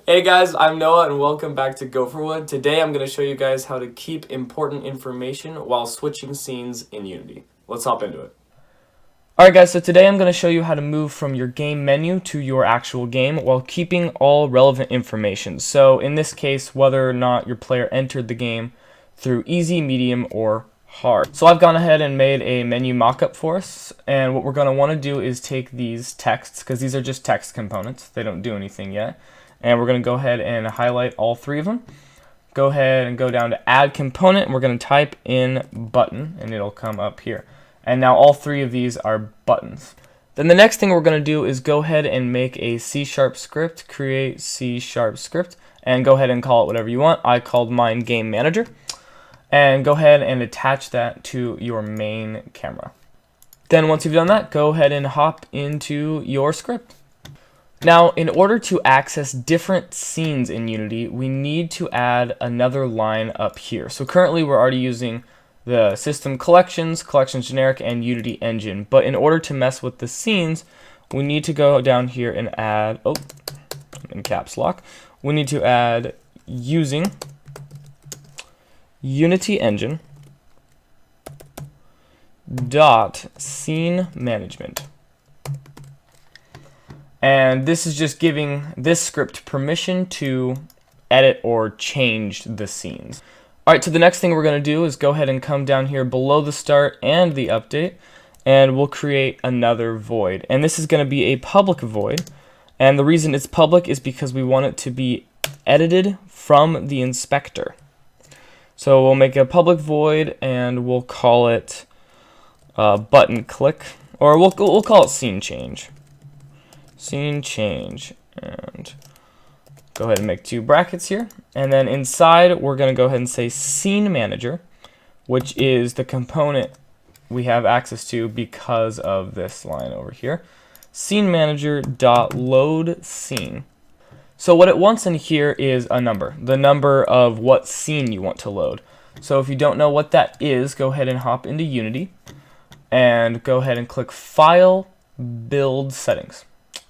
Hey guys, I'm Noah and welcome back to Gopherwood. Today I'm going to show you guys how to keep important information while switching scenes in Unity. Let's hop into it. Alright guys, so today I'm going to show you how to move from your game menu to your actual game while keeping all relevant information. So in this case, whether or not your player entered the game through easy, medium, or hard. So I've gone ahead and made a menu mockup for us, and what we're going to want to do is take these texts, because these are just text components, they don't do anything yet, and we're going to go ahead and highlight all three of them. Go ahead and go down to add component, and we're going to type in button, and it'll come up here. And now all three of these are buttons. Then the next thing we're going to do is go ahead and make a C# script, create C# script, and go ahead and call it whatever you want. I called mine Game Manager. And go ahead and attach that to your main camera. Then once you've done that, go ahead and hop into your script. Now, in order to access different scenes in Unity, we need to add another line up here. So currently we're already using the system collections, collections generic, and Unity engine. But in order to mess with the scenes, we need to go down here and add, in caps lock, we need to add using Unity engine dot scene management. And this is just giving this script permission to edit or change the scenes. Alright, so the next thing we're going to do is go ahead and come down here below the start and the update, and we'll create another void. And this is going to be a public void, and the reason it's public is because we want it to be edited from the inspector. So we'll make a public void and we'll call it button click, or we'll call it scene change. Scene change, and go ahead and make two brackets here. And then inside we're going to go ahead and say scene manager, which is the component we have access to because of this line over here. Scene manager dot load scene. So what it wants in here is a number, the number of what scene you want to load. So if you don't know what that is, go ahead and hop into Unity and go ahead and click File, Build Settings,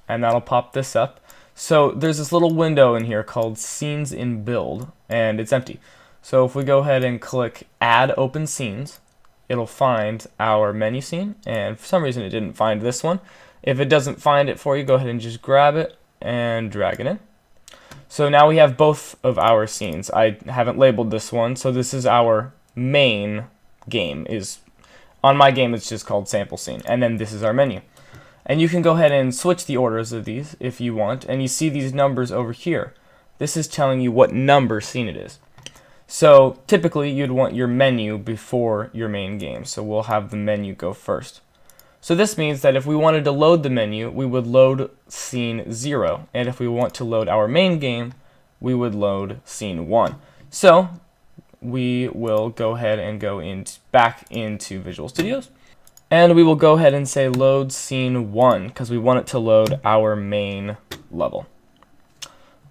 and that'll pop this up. So there's this little window in here called Scenes in Build, and it's empty. So if we go ahead and click Add Open Scenes, it'll find our menu scene, and for some reason it didn't find this one. If it doesn't find it for you, go ahead and just grab it and drag it in. So now we have both of our scenes. I haven't labeled this one, so this is our main game. On my game it's just called sample scene, and then this is our menu. And you can go ahead and switch the orders of these if you want, and you see these numbers over here. This is telling you what number scene it is. So typically you'd want your menu before your main game, so we'll have the menu go first. So this means that if we wanted to load the menu, we would load scene 0, and if we want to load our main game, we would load scene 1. So we will go ahead and go back into Visual Studios, and we will go ahead and say load scene 1 because we want it to load our main level.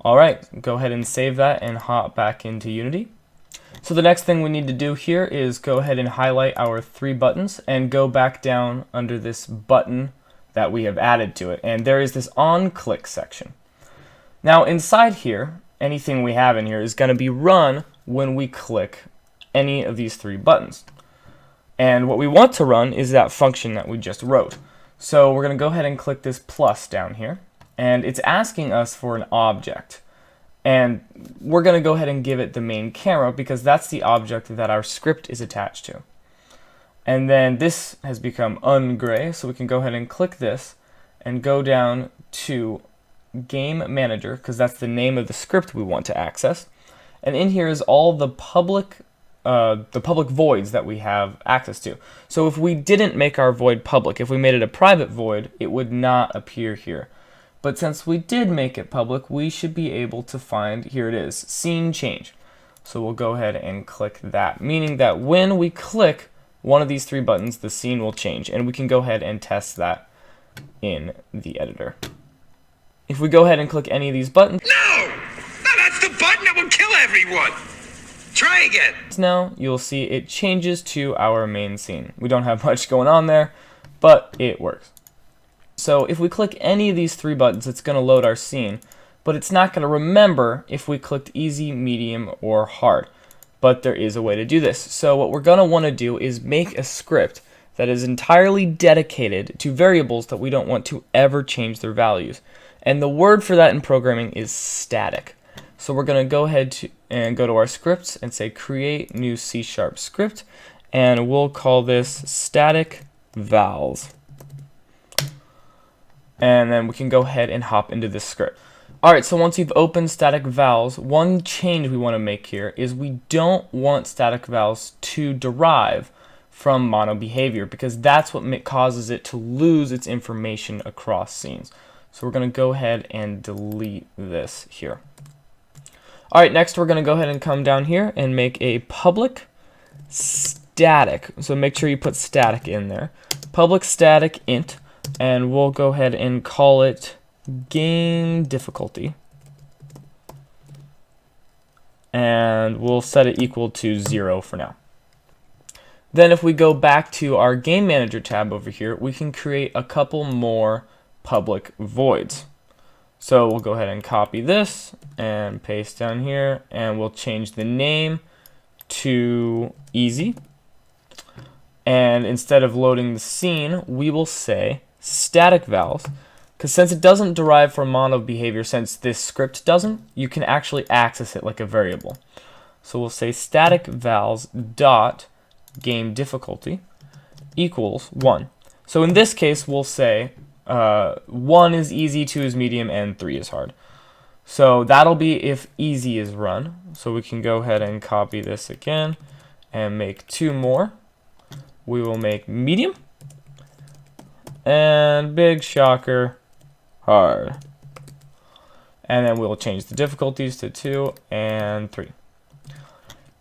Alright, go ahead and save that and hop back into Unity. So the next thing we need to do here is go ahead and highlight our three buttons and go back down under this button that we have added to it. And there is this on click section. Now inside here, anything we have in here is going to be run when we click any of these three buttons. And what we want to run is that function that we just wrote. So we're going to go ahead and click this plus down here, and it's asking us for an object. And we're going to go ahead and give it the main camera because that's the object that our script is attached to. And then this has become ungray, so we can go ahead and click this and go down to Game Manager because that's the name of the script we want to access. And in here is all the public voids that we have access to. So if we didn't make our void public, if we made it a private void, it would not appear here. But since we did make it public, we should be able to find, here it is, scene change. So we'll go ahead and click that, meaning that when we click one of these three buttons, the scene will change. And we can go ahead and test that in the editor. If we go ahead and click any of these buttons, No, that's the button that will kill everyone. Try again. Now you'll see it changes to our main scene. We don't have much going on there, but it works. So if we click any of these three buttons, it's going to load our scene. but it's not going to remember if we clicked easy, medium, or hard. But there is a way to do this. So what we're going to want to do is make a script that is entirely dedicated to variables that we don't want to ever change their values. And the word for that in programming is static. So we're going to go ahead and go to our scripts and say create new C# script, and we'll call this static vals. And then we can go ahead and hop into this script. Alright, so once you've opened static vals, one change we want to make here is we don't want static vals to derive from mono behavior, because that's what causes it to lose its information across scenes. So we're going to go ahead and delete this here. Alright, next we're going to go ahead and come down here and make a public static. So make sure you put static in there. Public static int, and we'll go ahead and call it game difficulty. And we'll set it equal to 0 for now. Then if we go back to our game manager tab over here, we can create a couple more public voids. So we'll go ahead and copy this and paste down here, and we'll change the name to easy. And instead of loading the scene, we will say static vals, because since it doesn't derive from mono behavior, since this script doesn't, you can actually access it like a variable. So we'll say static vals dot game difficulty equals 1. So in this case, we'll say 1 is easy, 2 is medium, and 3 is hard. So that'll be if easy is run. So we can go ahead and copy this again and make 2 more. We will make medium, and big shocker, hard. And then we'll change the difficulties to 2 and 3.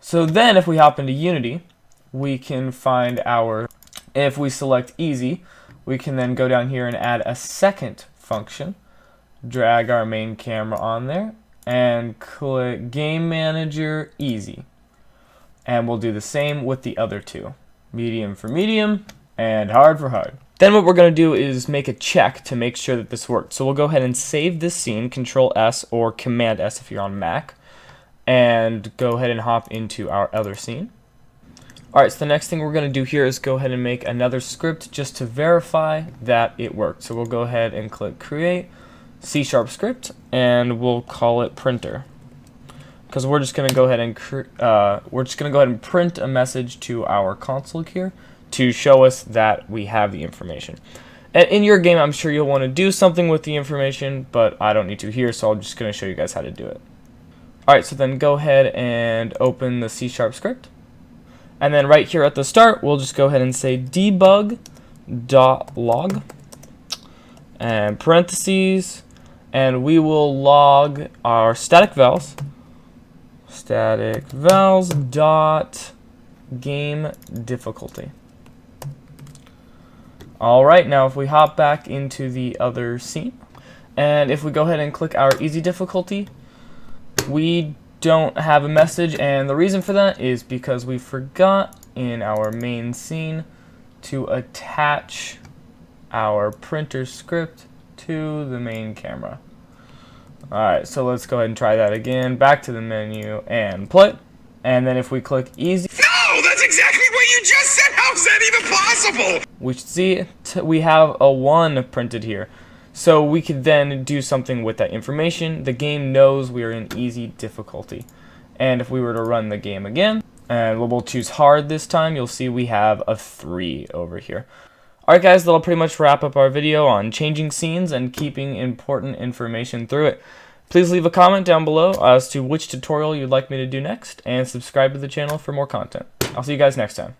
So then if we hop into Unity, we can find if we select easy, we can then go down here and add a second function, drag our main camera on there, and click Game Manager Easy. And we'll do the same with the other two, medium for medium and hard for hard. Then what we're going to do is make a check to make sure that this worked. So we'll go ahead and save this scene, Control S or Command S if you're on Mac, and go ahead and hop into our other scene. Alright, so the next thing we're going to do here is go ahead and make another script just to verify that it worked. So we'll go ahead and click Create, C# script, and we'll call it Printer. Because we're just going to go ahead and print a message to our console here to show us that we have the information. And in your game, I'm sure you'll want to do something with the information, but I don't need to here, so I'm just going to show you guys how to do it. Alright, so then go ahead and open the C# script. And then right here at the start, we'll just go ahead and say debug.log and parentheses, and we will log our static vals dot game difficulty. Alright, now if we hop back into the other scene, and if we go ahead and click our easy difficulty, we don't have a message, and the reason for that is because we forgot in our main scene to attach our printer script to the main camera. Alright, so let's go ahead and try that again. Back to the menu and play. And then if we click easy, No, that's exactly what you just said. How's that even possible? we see we have a 1 printed here. So we could then do something with that information. The game knows we are in easy difficulty. And if we were to run the game again, and we'll choose hard this time, you'll see we have a 3 over here. Alright guys, that'll pretty much wrap up our video on changing scenes and keeping important information through it. Please leave a comment down below as to which tutorial you'd like me to do next, and subscribe to the channel for more content. I'll see you guys next time.